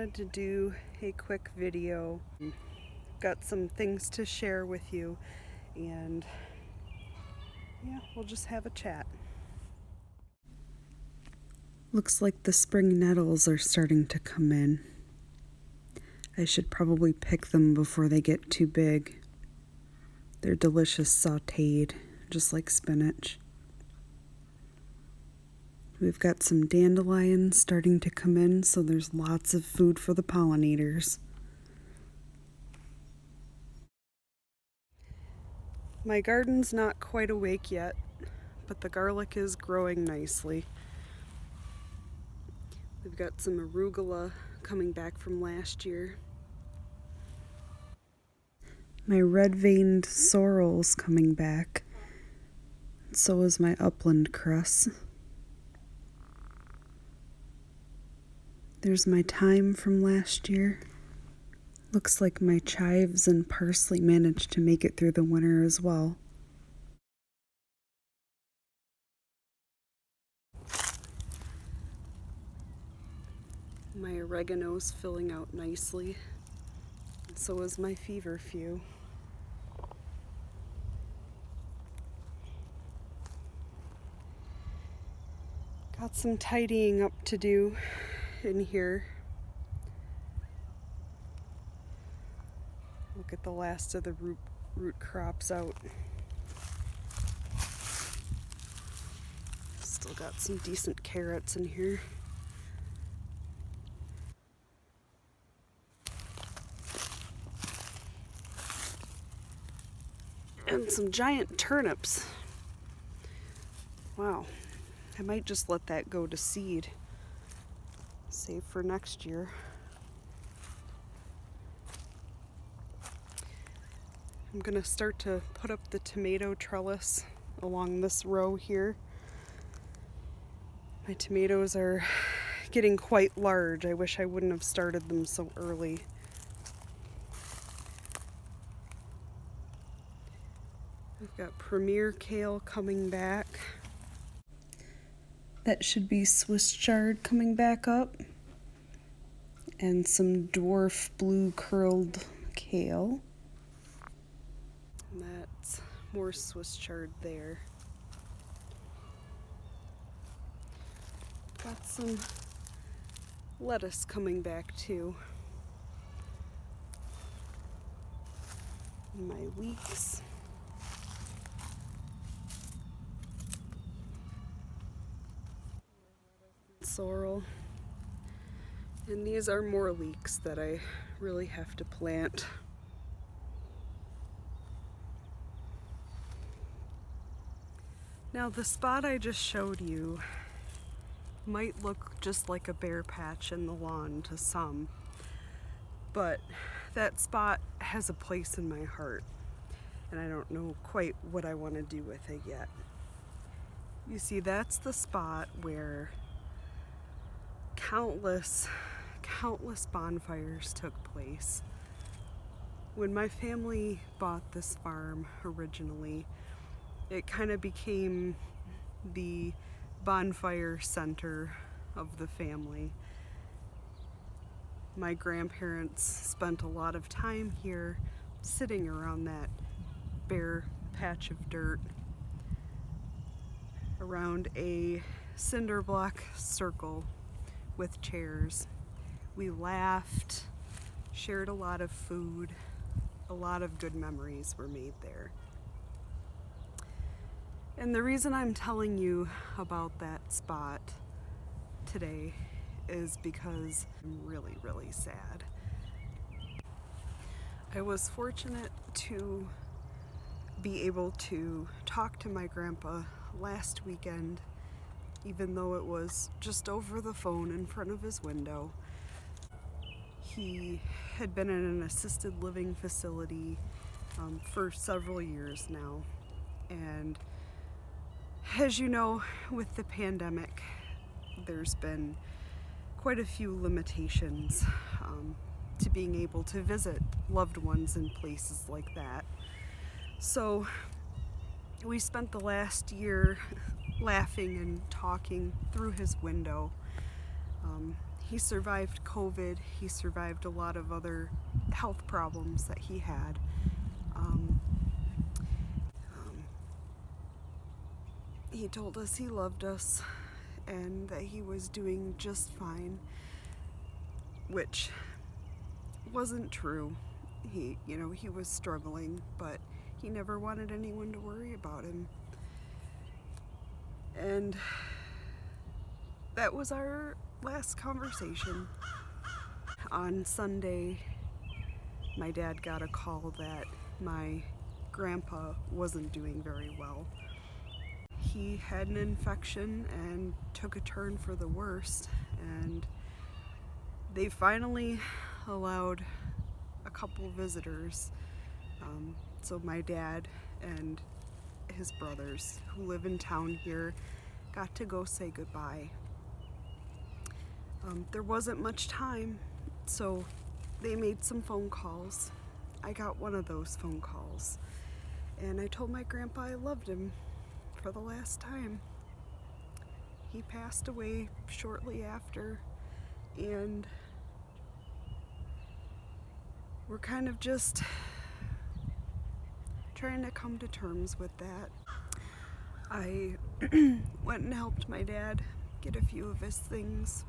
wanted to do a quick video. Got some things to share with you, and yeah, we'll just have a chat. Looks like the spring nettles are starting to come in. I should probably pick them before they get too big. They're delicious sauteed, just like spinach. We've got some dandelions starting to come in, so there's lots of food for the pollinators. My garden's not quite awake yet, but the garlic is growing nicely. We've got some arugula coming back from last year. My red-veined sorrel's coming back. So is my upland cress. There's my thyme from last year. Looks like my chives and parsley managed to make it through the winter as well. My oregano's filling out nicely, and so is my feverfew. Got some tidying up to do in here. Look at the last of the root crops out. Still got some decent carrots in here. And some giant turnips. Wow, I might just let that go to seed. Save for next year. I'm gonna start to put up the tomato trellis along this row here. My tomatoes are getting quite large. I wish I wouldn't have started them so early. I've got Premier Kale coming back. That should be Swiss chard coming back up. And some dwarf blue curled kale. And that's more Swiss chard there. Got some lettuce coming back too. My leeks. Sorrel. And these are more leeks that I really have to plant. Now the spot I just showed you might look just like a bare patch in the lawn to some, but that spot has a place in my heart, and I don't know quite what I want to do with it yet. You see, that's the spot where countless bonfires took place. When my family bought this farm originally, it kind of became the bonfire center of the family. My grandparents spent a lot of time here sitting around that bare patch of dirt around a cinder block circle with chairs. We laughed, shared a lot of food, a lot of good memories were made there. And the reason I'm telling you about that spot today is because I'm really, really sad. I was fortunate to be able to talk to my grandpa last weekend, even though it was just over the phone in front of his window. He had been in an assisted living facility for several years now, and as you know, with the pandemic, there's been quite a few limitations to being able to visit loved ones in places like that. So we spent the last year laughing and talking through his window. he survived COVID, he survived a lot of other health problems that he had. He told us he loved us and that he was doing just fine, which wasn't true. He was struggling, but he never wanted anyone to worry about him. And that was our last conversation. On Sunday, my dad got a call that my grandpa wasn't doing very well. He had an infection and took a turn for the worst, and they finally allowed a couple visitors. So my dad and his brothers, who live in town here, got to go say goodbye. There wasn't much time, so they made some phone calls. I got one of those phone calls, and I told my grandpa I loved him for the last time. He passed away shortly after, and we're kind of just trying to come to terms with that. I went and helped my dad get a few of his things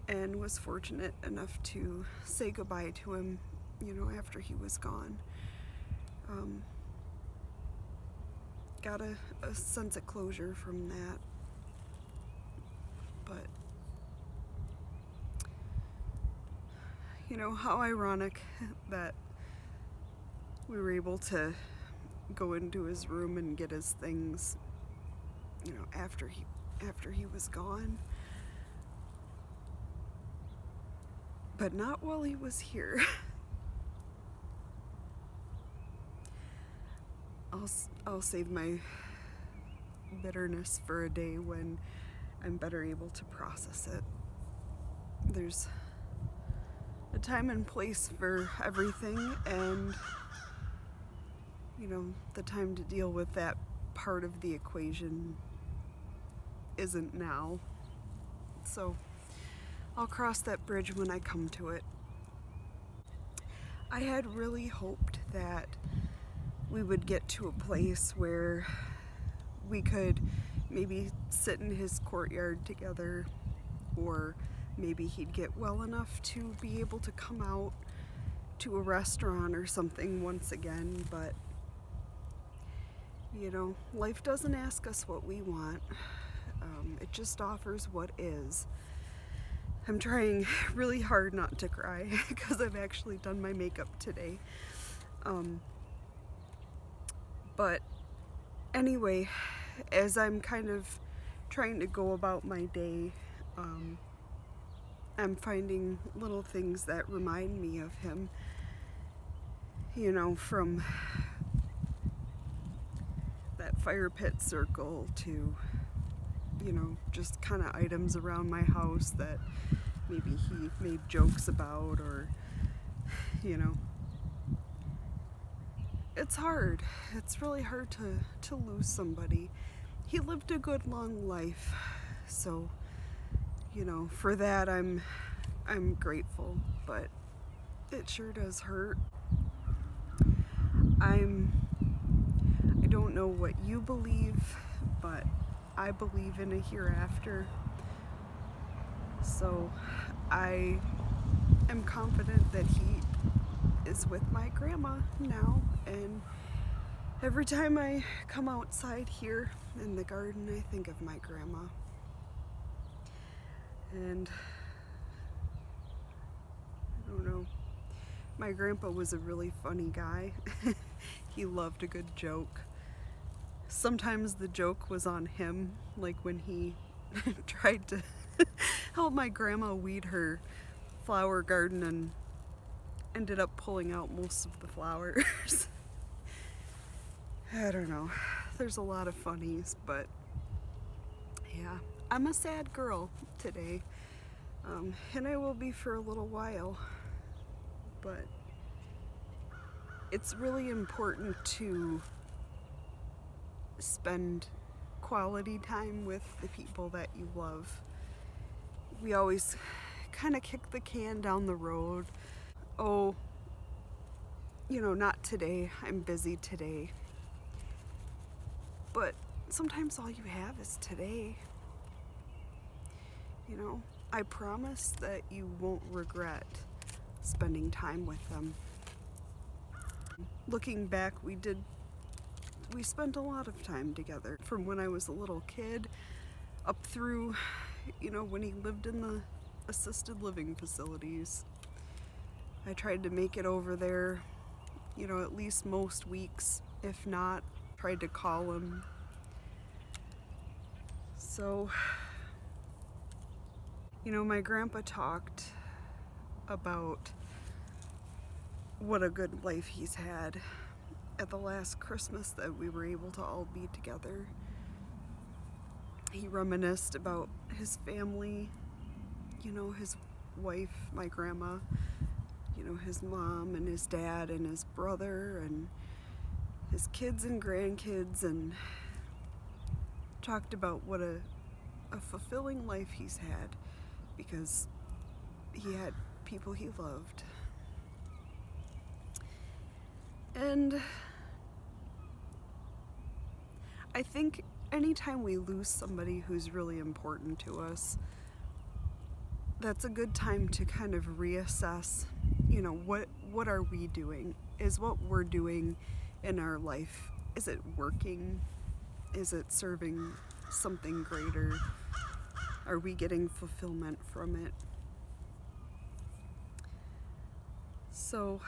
and was fortunate enough to say goodbye to him, after he was gone. Got a sense of closure from that. But, how ironic that we were able to go into his room and get his things, after he was gone. But not while he was here. I'll save my bitterness for a day when I'm better able to process it. There's a time and place for everything, and the time to deal with that part of the equation isn't now. So I'll cross that bridge when I come to it. I had really hoped that we would get to a place where we could maybe sit in his courtyard together, or maybe he'd get well enough to be able to come out to a restaurant or something once again. But life doesn't ask us what we want. It just offers what is. I'm trying really hard not to cry because I've actually done my makeup today. But anyway, as I'm kind of trying to go about my day, I'm finding little things that remind me of him, from that fire pit circle to, just kind of items around my house that maybe he made jokes about, or, it's hard. It's really hard to lose somebody. He lived a good long life, so for that I'm grateful, but it sure does hurt. I don't know what you believe, but I believe in a hereafter. So I am confident that he is with my grandma now, and every time I come outside here in the garden, I think of my grandma. And I don't know, my grandpa was a really funny guy. He loved a good joke. Sometimes the joke was on him, like when he tried to help my grandma weed her flower garden and ended up pulling out most of the flowers. I don't know. There's a lot of funnies, but yeah, I'm a sad girl today, and I will be for a little while. But it's really important to spend quality time with the people that you love. We always kind of kick the can down the road. Oh, not today, I'm busy today. But sometimes all you have is today. I promise that you won't regret spending time with them. Looking back, we spent a lot of time together, from when I was a little kid up through, when he lived in the assisted living facilities. I tried to make it over there, at least most weeks. If not, tried to call him. So, my grandpa talked about what a good life he's had at the last Christmas that we were able to all be together. He reminisced about his family, his wife, my grandma, his mom and his dad and his brother and his kids and grandkids, and talked about what a fulfilling life he's had because he had people he loved. And I think anytime we lose somebody who's really important to us, that's a good time to kind of reassess, what are we doing? Is what we're doing in our life, is it working? Is it serving something greater? Are we getting fulfillment from it? So,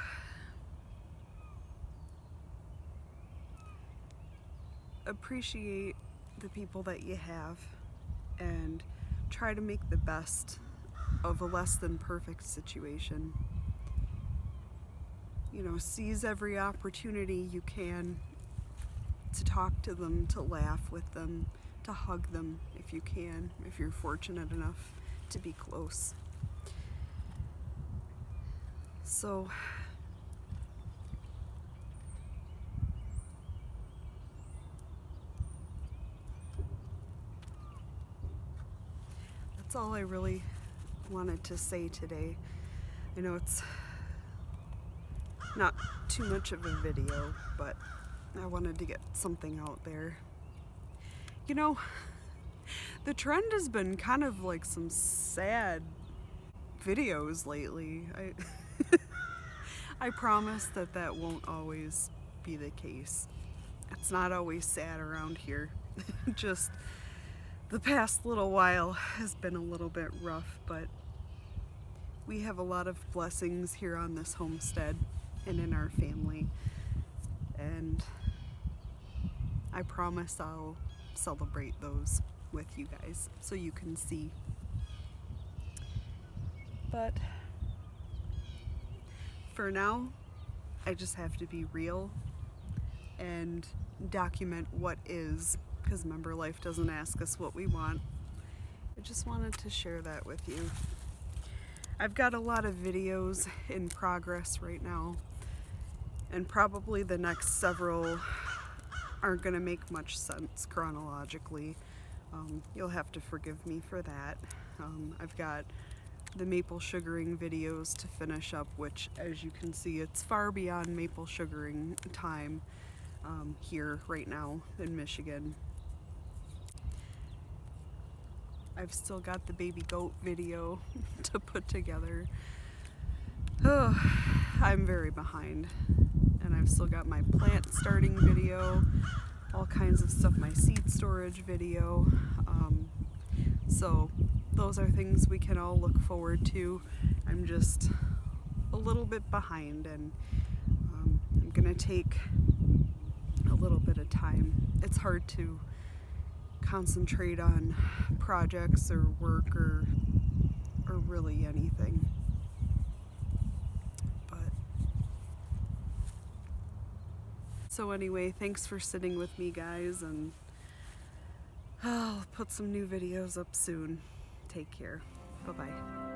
appreciate the people that you have and try to make the best of a less than perfect situation. Seize every opportunity you can to talk to them, to laugh with them, to hug them if you can, if you're fortunate enough to be close. So, that's all I really wanted to say today. I know it's not too much of a video, but I wanted to get something out there. The trend has been kind of like some sad videos lately. I promise that won't always be the case. It's not always sad around here. Just the past little while has been a little bit rough, but we have a lot of blessings here on this homestead and in our family, and I promise I'll celebrate those with you guys so you can see. But for now, I just have to be real and document what is, because remember, life doesn't ask us what we want. I just wanted to share that with you. I've got a lot of videos in progress right now, and probably the next several aren't going to make much sense chronologically. You'll have to forgive me for that. I've got the maple sugaring videos to finish up, which, as you can see, it's far beyond maple sugaring time here right now in Michigan. I've still got the baby goat video to put together. Oh, I'm very behind. And I've still got my plant starting video, all kinds of stuff, my seed storage video. So those are things we can all look forward to. I'm just a little bit behind, and I'm gonna take a little bit of time. It's hard to concentrate on projects or work or really anything. So anyway, thanks for sitting with me, guys, and I'll put some new videos up soon. Take care. Bye-bye.